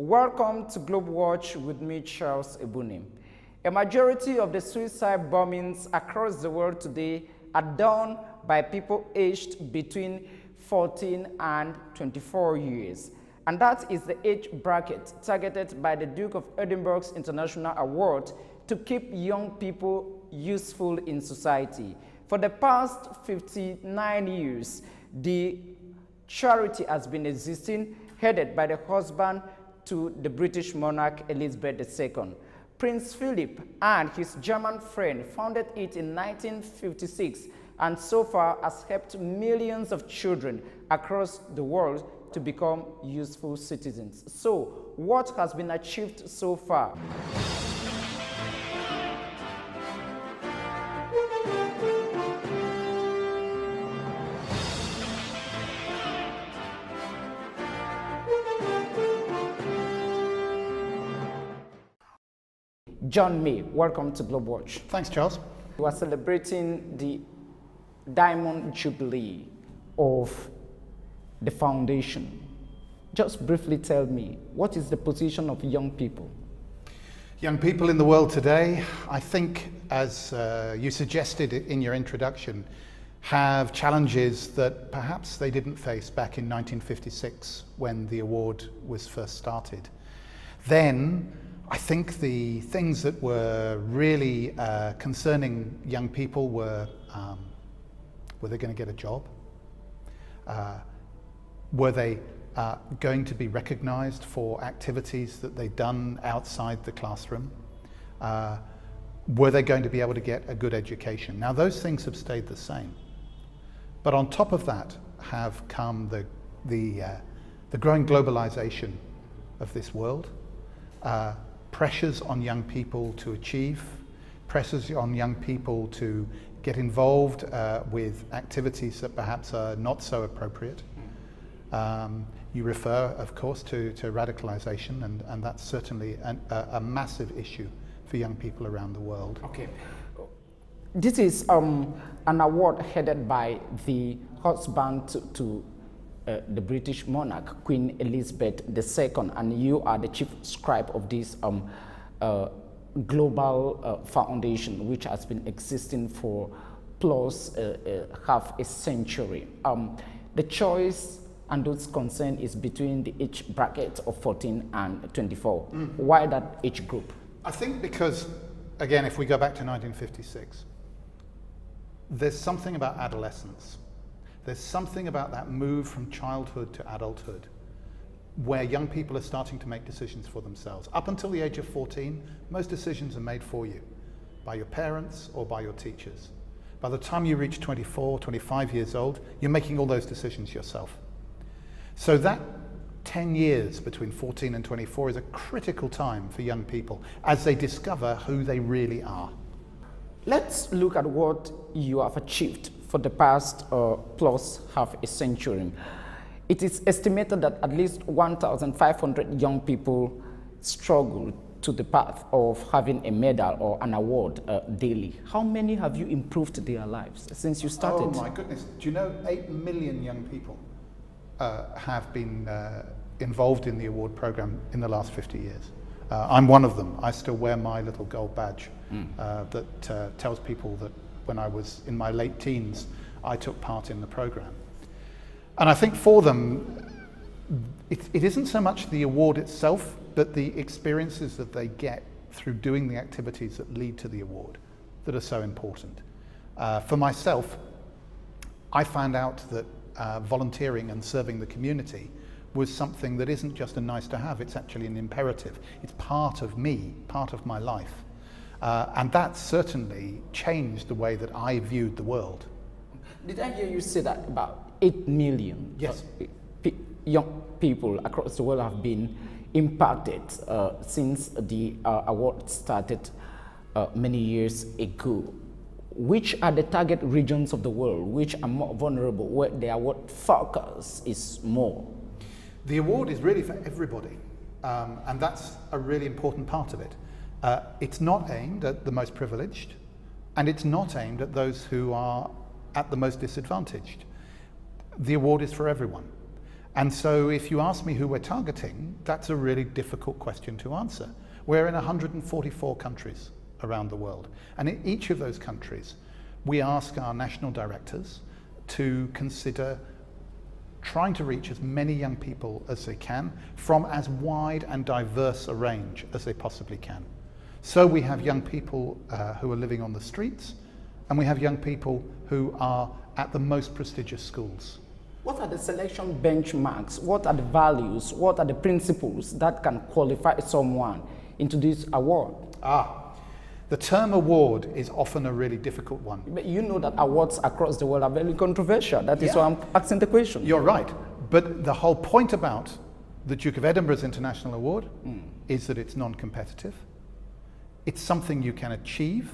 Welcome to Globe Watch with me, Charles Ebuni. A majority of the suicide bombings across the world today are done by people aged between 14 and 24 years. And that is the age bracket targeted by the Duke of Edinburgh's International Award to keep young people useful in society. For the past 59 years, the charity has been existing, headed by the husband to the British monarch Elizabeth II. Prince Philip and his German friend founded it in 1956 and so far has helped millions of children across the world to become useful citizens. So, what has been achieved so far? John May, welcome to Globe Watch. Thanks, Charles. We are celebrating the Diamond Jubilee of the foundation. Just briefly tell me, what is the position of young people? Young people in the world today, I think, as you suggested in your introduction, have challenges that perhaps they didn't face back in 1956 when the award was first started. Then, I think the things that were really concerning young people were they going to get a job? Were they going to be recognized for activities that they'd done outside the classroom? Were they going to be able to get a good education? Now, those things have stayed the same. But on top of that have come the growing globalization of this world, pressures on young people to achieve, pressures on young people to get involved with activities that perhaps are not so appropriate. You refer, of course, to radicalization, and that's certainly a massive issue for young people around the world. Okay. This is an award headed by the husband to the British monarch, Queen Elizabeth II, and you are the chief scribe of this global foundation, which has been existing for plus half a century. The choice and those concerned is between the age bracket of 14 and 24. Why that age group? I think because, again, if we go back to 1956, there's something about adolescence. There's something about that move from childhood to adulthood where young people are starting to make decisions for themselves. Up until the age of 14, most decisions are made for you by your parents or by your teachers. By the time you reach 24, 25 years old, you're making all those decisions yourself. So that 10 years between 14 and 24 is a critical time for young people as they discover who they really are. Let's look at what you have achieved for the past plus half a century. It is estimated that at least 1,500 young people struggle to the path of having a medal or an award daily. How many have you improved their lives since you started? Oh my goodness, do you know 8 million young people have been involved in the award program in the last 50 years. I'm one of them. I still wear my little gold badge that tells people that when I was in my late teens, I took part in the program. And I think for them, it isn't so much the award itself, but the experiences that they get through doing the activities that lead to the award that are so important. For myself, I found out that volunteering and serving the community was something that isn't just a nice to have, it's actually an imperative. It's part of me, part of my life. And that certainly changed the way that I viewed the world. Did I hear you say that about 8 million yes. Young people across the world have been impacted since the award started many years ago? Which are the target regions of the world which are more vulnerable, where the award focus is more? The award is really for everybody, and that's a really important part of it. It's not aimed at the most privileged, and it's not aimed at those who are at the most disadvantaged. The award is for everyone. And so if you ask me who we're targeting, that's a really difficult question to answer. We're in 144 countries around the world. And in each of those countries, we ask our national directors to consider trying to reach as many young people as they can from as wide and diverse a range as they possibly can. So we have young people who are living on the streets, and we have young people who are at the most prestigious schools. What are the selection benchmarks? What are the values? What are the principles that can qualify someone into this award? The term award is often a really difficult one. But you know that awards across the world are very controversial. That is why I'm asking the question. You're right. But the whole point about the Duke of Edinburgh's International Award is that it's non-competitive. It's something you can achieve.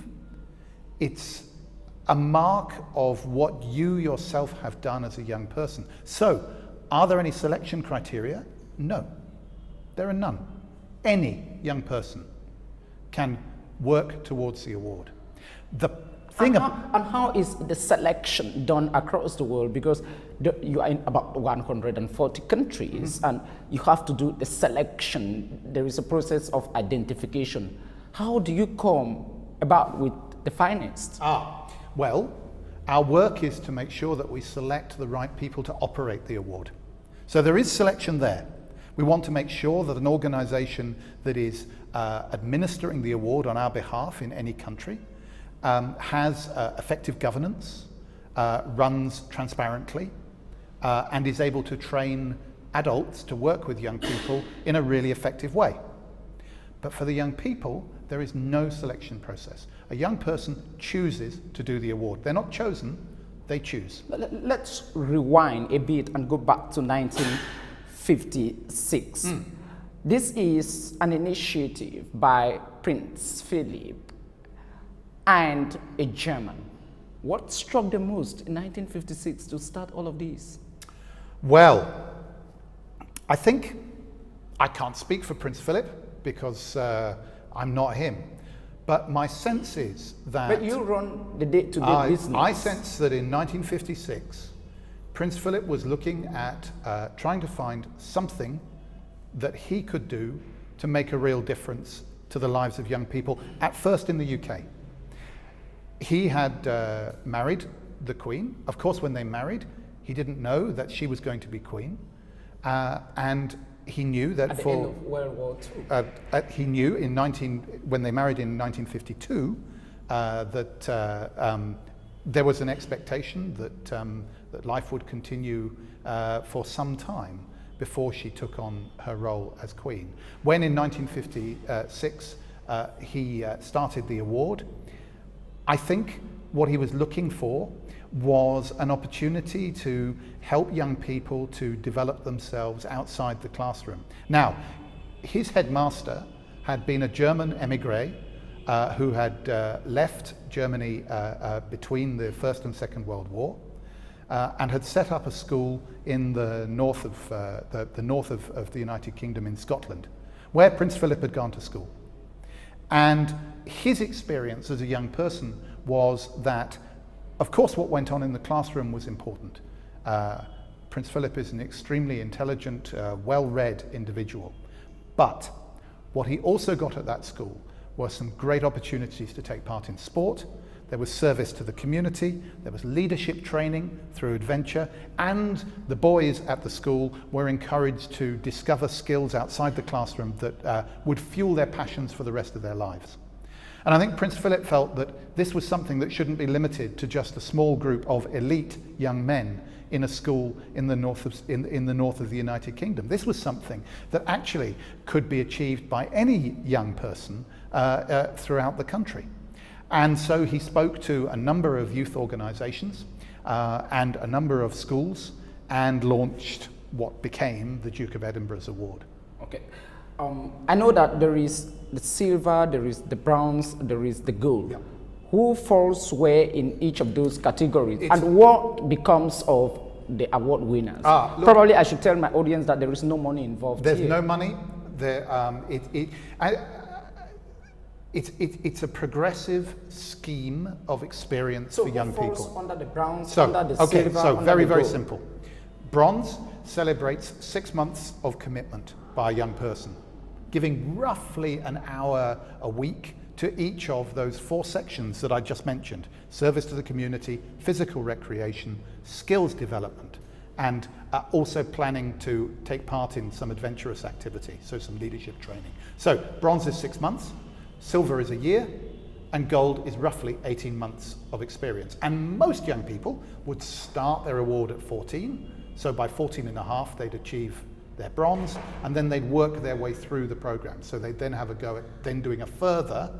It's a mark of what you yourself have done as a young person. So, are there any selection criteria? No, there are none. Any young person can work towards the award. The thing and how is the selection done across the world? Because you are in about 140 countries and you have to do the selection. There is a process of identification. How do you come about with the finest? Well, our work is to make sure that we select the right people to operate the award. So there is selection there. We want to make sure that an organization that is administering the award on our behalf in any country has effective governance, runs transparently, and is able to train adults to work with young people in a really effective way. But for the young people, there is no selection process. A young person chooses to do the award. They're not chosen, they choose. Let's rewind a bit and go back to 1956. This is an initiative by Prince Philip and a German. What struck them most in 1956 to start all of this? Well, I think I can't speak for Prince Philip because I'm not him. But my sense is that... But you run the day-to-day business. I sense that in 1956, Prince Philip was looking at trying to find something that he could do to make a real difference to the lives of young people, at first in the UK. He had married the Queen. Of course, when they married, he didn't know that she was going to be Queen. And he knew that at the end of World War II. He knew when they married in 1952 that there was an expectation that life would continue for some time before she took on her role as Queen. When in 1956 he started the award, I think what he was looking for was an opportunity to help young people to develop themselves outside the classroom. Now, his headmaster had been a German émigré who had left Germany between the First and Second World War and had set up a school in the north of the United Kingdom in Scotland, where Prince Philip had gone to school. And his experience as a young person was that, of course, what went on in the classroom was important. Prince Philip is an extremely intelligent, well-read individual. But what he also got at that school were some great opportunities to take part in sport. There was service to the community, there was leadership training through adventure, and the boys at the school were encouraged to discover skills outside the classroom that would fuel their passions for the rest of their lives. And I think Prince Philip felt that this was something that shouldn't be limited to just a small group of elite young men in a school in the north of the United Kingdom. This was something that actually could be achieved by any young person throughout the country. And so he spoke to a number of youth organizations and a number of schools and launched what became the Duke of Edinburgh's Award. Okay. I know that there is the silver, there is the bronze, there is the gold. Yeah. Who falls where in each of those categories? And what becomes of the award winners? Probably I should tell my audience that there is no money involved. There's no money. It's a progressive scheme of experience for young people. So under the bronze, under the silver, so under very, the very gold. simple. Bronze celebrates 6 months of commitment by a young person, giving roughly an hour a week to each of those 4 sections that I just mentioned: service to the community, physical recreation, skills development, and also planning to take part in some adventurous activity, so some leadership training. So bronze is 6 months, silver is a year, and gold is roughly 18 months of experience. And most young people would start their award at 14, so by 14 and a half they'd achieve their bronze, and then they'd work their way through the program. So they'd then have a go at then doing a further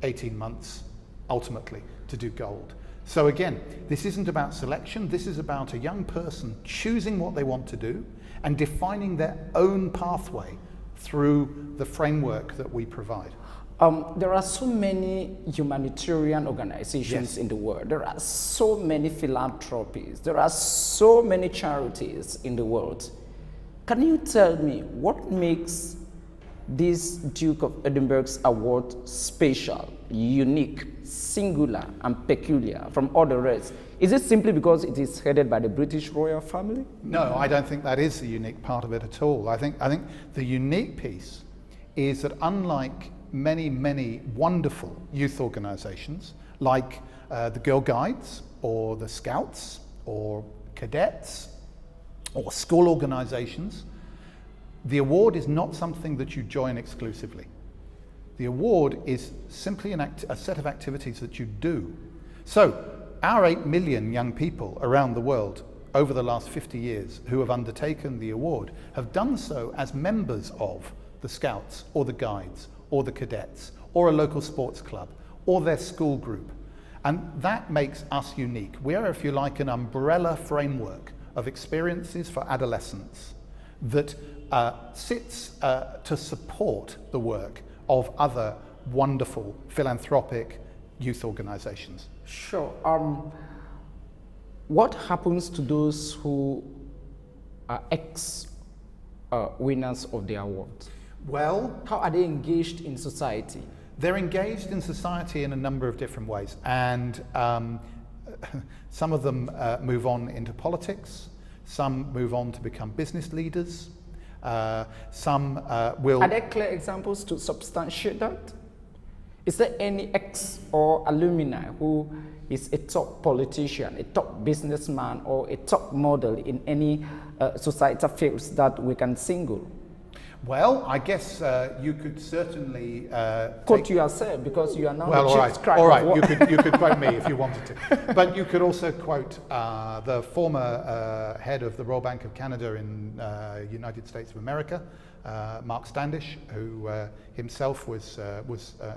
18 months ultimately to do gold. So again, this isn't about selection, this is about a young person choosing what they want to do and defining their own pathway through the framework that we provide. There are so many humanitarian organizations in the world. There are so many philanthropies. There are so many charities in the world. Can you tell me what makes this Duke of Edinburgh's award special, unique, singular, and peculiar from all the rest? Is it simply because it is headed by the British royal family? No, I don't think that is the unique part of it at all. I think the unique piece is that unlike many wonderful youth organizations like the Girl Guides or the Scouts or cadets or school organizations, the award is not something that you join exclusively. The award is simply a set of activities that you do. So our 8 million young people around the world over the last 50 years who have undertaken the award have done so as members of the Scouts or the Guides or the cadets or a local sports club or their school group. And that makes us unique. We are, if you like, an umbrella framework of experiences for adolescents that sits to support the work of other wonderful philanthropic youth organizations. Sure. What happens to those who are winners of the award? Well, how are they engaged in society? They're engaged in society in a number of different ways, and some of them move on into politics, some move on to become business leaders, some will... Are there clear examples to substantiate that? Is there any ex or alumni who is a top politician, a top businessman, or a top model in any societal fields that we can single? Well, I guess you could certainly quote yourself, because you are now well, the chief scribe. All right. You could quote me if you wanted to, but you could also quote the former head of the Royal Bank of Canada in United States of America, Mark Standish, who himself was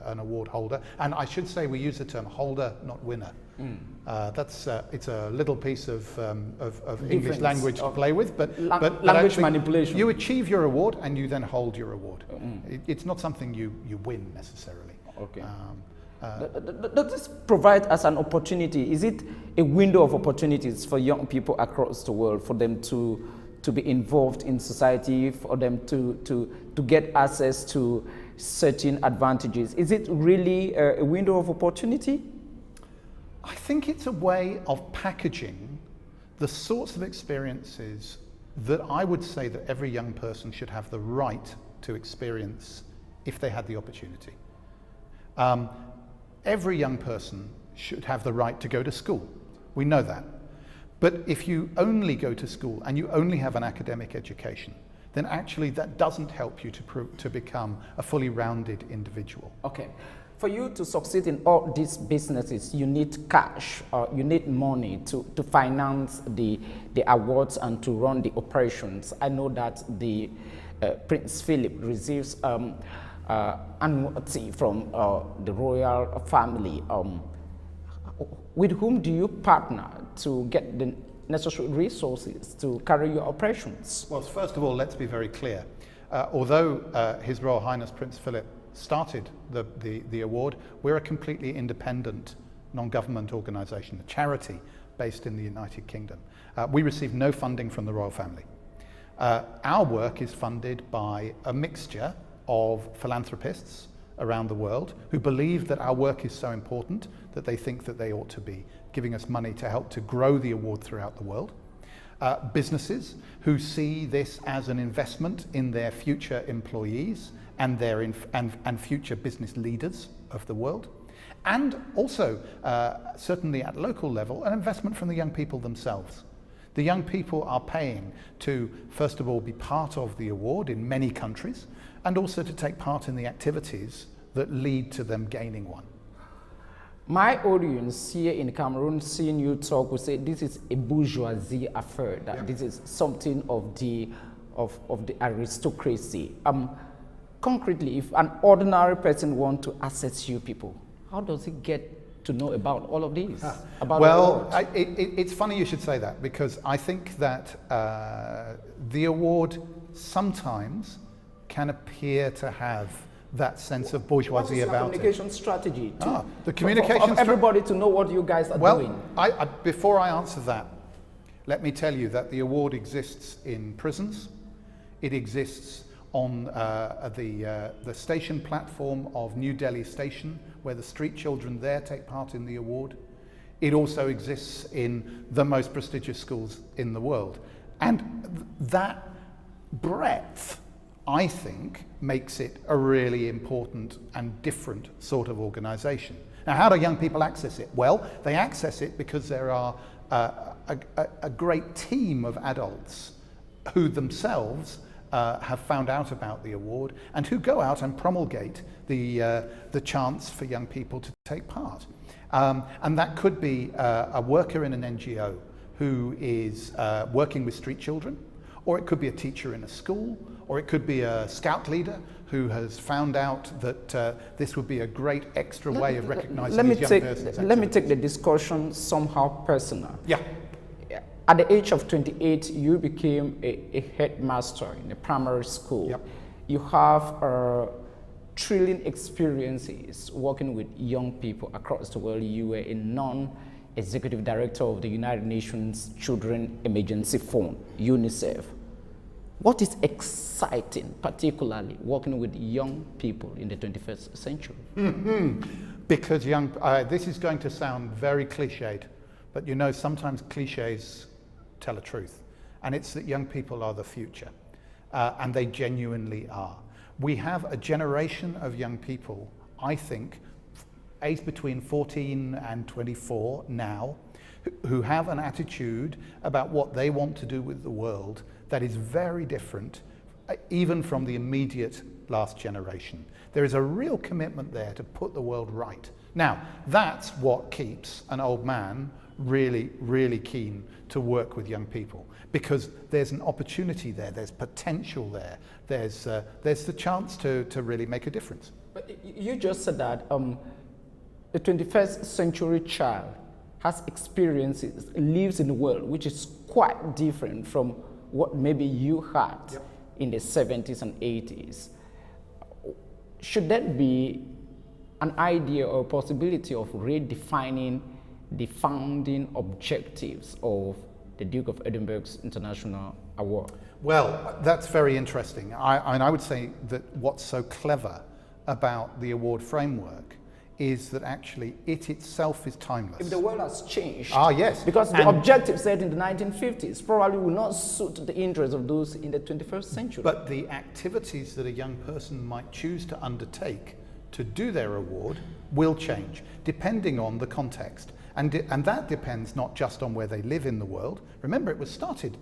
an award holder. And I should say we use the term holder, not winner. That's it's a little piece of English language to play with, but language manipulation. You achieve your award and you then hold your award. It's not something you win necessarily. Okay. Does this provide us an opportunity? Is it a window of opportunities for young people across the world for them to be involved in society, for them to get access to certain advantages? Is it really a window of opportunity? I think it's a way of packaging the sorts of experiences that I would say that every young person should have the right to experience if they had the opportunity. Every young person should have the right to go to school. We know that. But if you only go to school and you only have an academic education, then actually that doesn't help you to become a fully rounded individual. Okay. For you to succeed in all these businesses, you need cash, you need money to finance the awards and to run the operations. I know that the Prince Philip receives annuity from the royal family. With whom do you partner to get the necessary resources to carry your operations? Well, first of all, let's be very clear. Although His Royal Highness Prince Philip started the award, we're a completely independent non-government organisation, a charity based in the United Kingdom. We receive no funding from the royal family. Our work is funded by a mixture of philanthropists around the world who believe that our work is so important that they think that they ought to be giving us money to help to grow the award throughout the world. businesses who see this as an investment in their future employees and their and future business leaders of the world. And also, certainly at local level, an investment from the young people themselves. The young people are paying to, first of all, be part of the award in many countries, and also to take part in the activities that lead to them gaining one. My audience here in Cameroon, seeing you talk, will say this is a bourgeoisie affair, that this is something of the aristocracy. Concretely, if an ordinary person wants to access you people, how does he get to know about all of these? Well, it's funny you should say that, because I think that the award sometimes can appear to have that sense of bourgeoisie about it. Communication strategy the communication of everybody to know what you guys are doing. Well, before I answer that, let me tell you that the award exists in prisons. It exists on the station platform of New Delhi Station, where the street children there take part in the award. It also exists in the most prestigious schools in the world. And that breadth, I think, makes it a really important and different sort of organisation. Now, how do young people access it? Well, they access it because there are a great team of adults who themselves have found out about the award and who go out and promulgate the chance for young people to take part. And that could be a worker in an NGO who is working with street children, or it could be a teacher in a school, or it could be a scout leader who has found out that this would be a great extra way of recognising these young persons. Let me take the discussion somehow personal. Yeah. At the age of 28, you became a headmaster in a primary school. Yep. You have thrilling experiences working with young people across the world. You were a non-executive director of the United Nations Children Emergency Fund, UNICEF. What is exciting, particularly working with young people in the 21st century? Because this is going to sound very cliched, but you know, sometimes cliches tell a truth, and it's that young people are the future, and they genuinely are. We have a generation of young people, I think, aged between 14 and 24 now, who have an attitude about what they want to do with the world that is very different, even from the immediate last generation. There is a real commitment there to put the world right. Now, that's what keeps an old man really, really keen to work with young people, because there's an opportunity there, there's potential there, there's the chance to really make a difference. But you just said that the 21st century child has experiences, lives in a world which is quite different from what maybe you had in the 70s and 80s. Should that be an idea or possibility of redefining the founding objectives of the Duke of Edinburgh's International Award? Well, that's very interesting. I would say that what's so clever about the award framework is that actually it itself is timeless. If the world has changed. Yes. Because the objective set in the 1950s probably will not suit the interests of those in the 21st century. But the activities that a young person might choose to undertake to do their award will change, depending on the context. And that depends not just on where they live in the world. Remember, it was started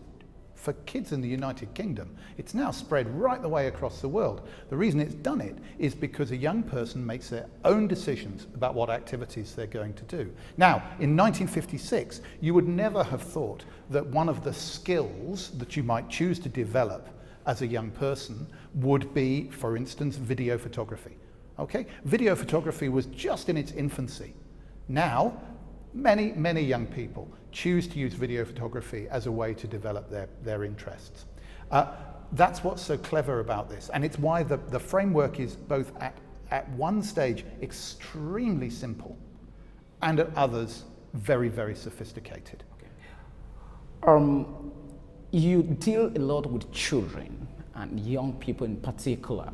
for kids in the United Kingdom. It's now spread right the way across the world. The reason it's done it is because a young person makes their own decisions about what activities they're going to do. Now, in 1956, you would never have thought that one of the skills that you might choose to develop as a young person would be, for instance, video photography. Okay? Video photography was just in its infancy. Now, many young people choose to use video photography as a way to develop their interests. That's what's so clever about this, and it's why the framework is both at one stage extremely simple and at others very, very sophisticated. Okay. You deal a lot with children and young people in particular.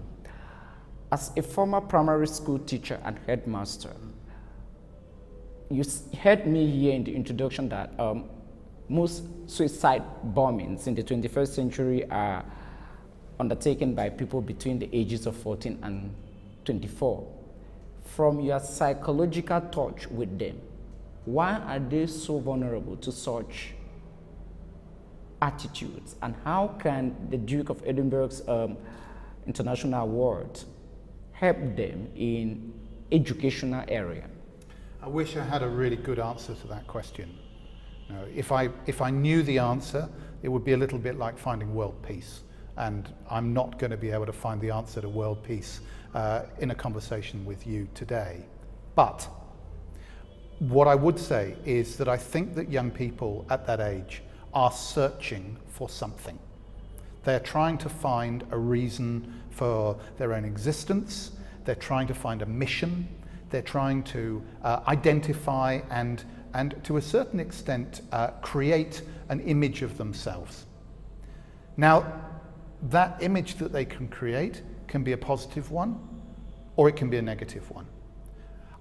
As a former primary school teacher and headmaster, you heard me here in the introduction that most suicide bombings in the 21st century are undertaken by people between the ages of 14 and 24. From your psychological touch with them, why are they so vulnerable to such attitudes, and how can the Duke of Edinburgh's International Award help them in educational area? I wish I had a really good answer to that question. You know, if I knew the answer, it would be a little bit like finding world peace. And I'm not going to be able to find the answer to world peace in a conversation with you today. But what I would say is that I think that young people at that age are searching for something. They're trying to find a reason for their own existence. They're trying to find a mission. They're trying to identify and to a certain extent create an image of themselves. Now, that image that they can create can be a positive one, or it can be a negative one.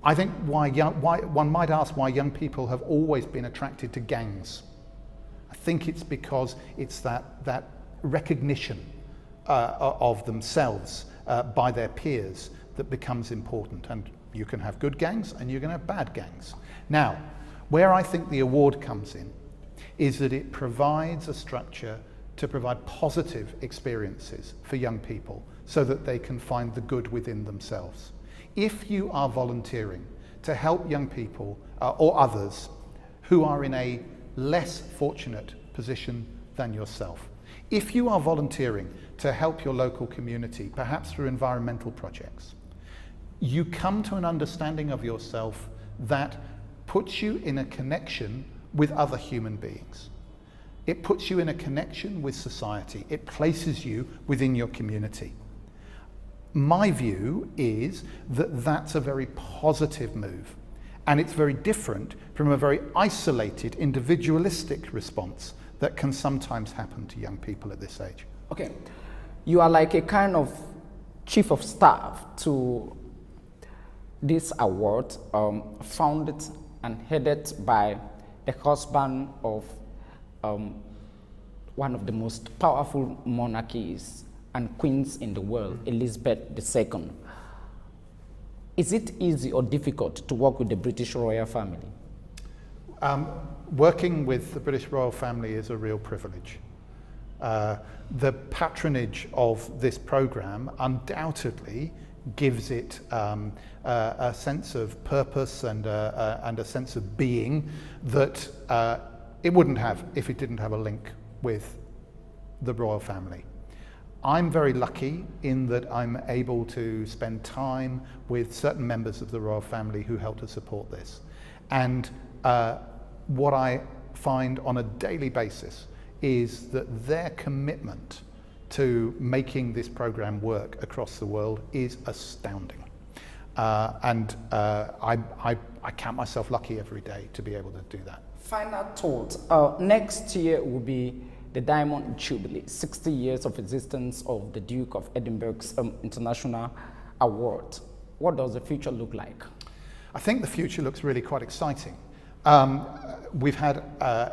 I think why one might ask why young people have always been attracted to gangs. I think it's because it's that recognition of themselves by their peers that becomes important. And you can have good gangs and you can have bad gangs. Now, where I think the award comes in is that it provides a structure to provide positive experiences for young people so that they can find the good within themselves. If you are volunteering to help young people or others who are in a less fortunate position than yourself, if you are volunteering to help your local community, perhaps through environmental projects, you come to an understanding of yourself that puts you in a connection with other human beings. It puts you in a connection with society. It places you within your community. My view is that that's a very positive move, and it's very different from a very isolated, individualistic response that can sometimes happen to young people at this age. Okay, you are like a kind of chief of staff to this award, founded and headed by the husband of one of the most powerful monarchies and queens in the world, Elizabeth II. Is it easy or difficult to work with the British royal family? Working with the British royal family is a real privilege. The patronage of this programme undoubtedly gives it a sense of purpose and a sense of being that it wouldn't have if it didn't have a link with the royal family. I'm very lucky in that I'm able to spend time with certain members of the royal family who help to support this. And what I find on a daily basis is that their commitment to making this program work across the world is astounding. I count myself lucky every day to be able to do that. Final thought. Next year will be the Diamond Jubilee, 60 years of existence of the Duke of Edinburgh's International Award. What does the future look like? I think the future looks really quite exciting. We've had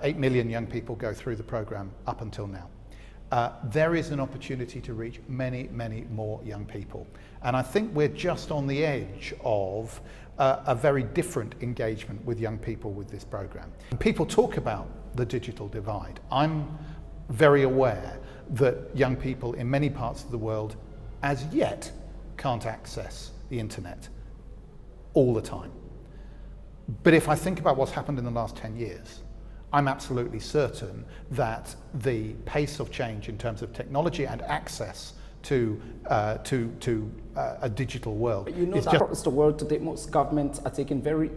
8 million young people go through the program up until now. There is an opportunity to reach many, many more young people. And I think we're just on the edge of a very different engagement with young people with this program. People talk about the digital divide. I'm very aware that young people in many parts of the world as yet can't access the internet all the time. But if I think about what's happened in the last 10 years, I'm absolutely certain that the pace of change in terms of technology and access to a digital world. You know that across the world today, most governments are taking very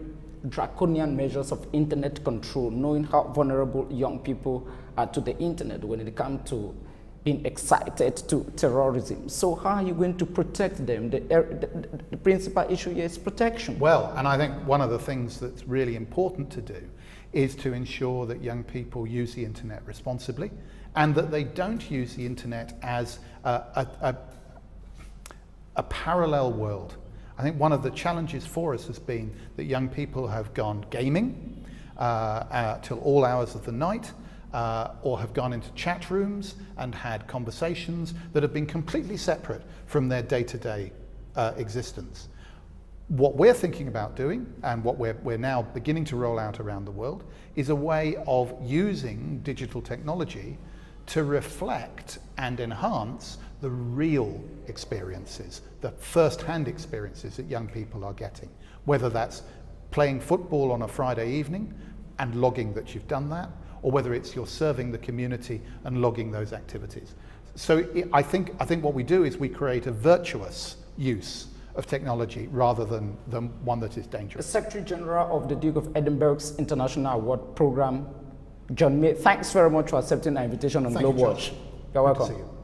draconian measures of internet control, knowing how vulnerable young people are to the internet when it comes to being excited to terrorism. So how are you going to protect them? The principal issue here is protection. Well, and I think one of the things that's really important to do is to ensure that young people use the internet responsibly and that they don't use the internet as a parallel world. I think one of the challenges for us has been that young people have gone gaming till all hours of the night. or have gone into chat rooms and had conversations that have been completely separate from their day-to-day existence. What we're thinking about doing, and what we're now beginning to roll out around the world, is a way of using digital technology to reflect and enhance the real experiences, the first-hand experiences that young people are getting, whether that's playing football on a Friday evening and logging that you've done that, or whether it's you're serving the community and logging those activities. So I think what we do is we create a virtuous use of technology rather than one that is dangerous. The Secretary General of the Duke of Edinburgh's International Award Program, John May, thanks very much for accepting our invitation on Globe Watch. You're welcome. Good to see you.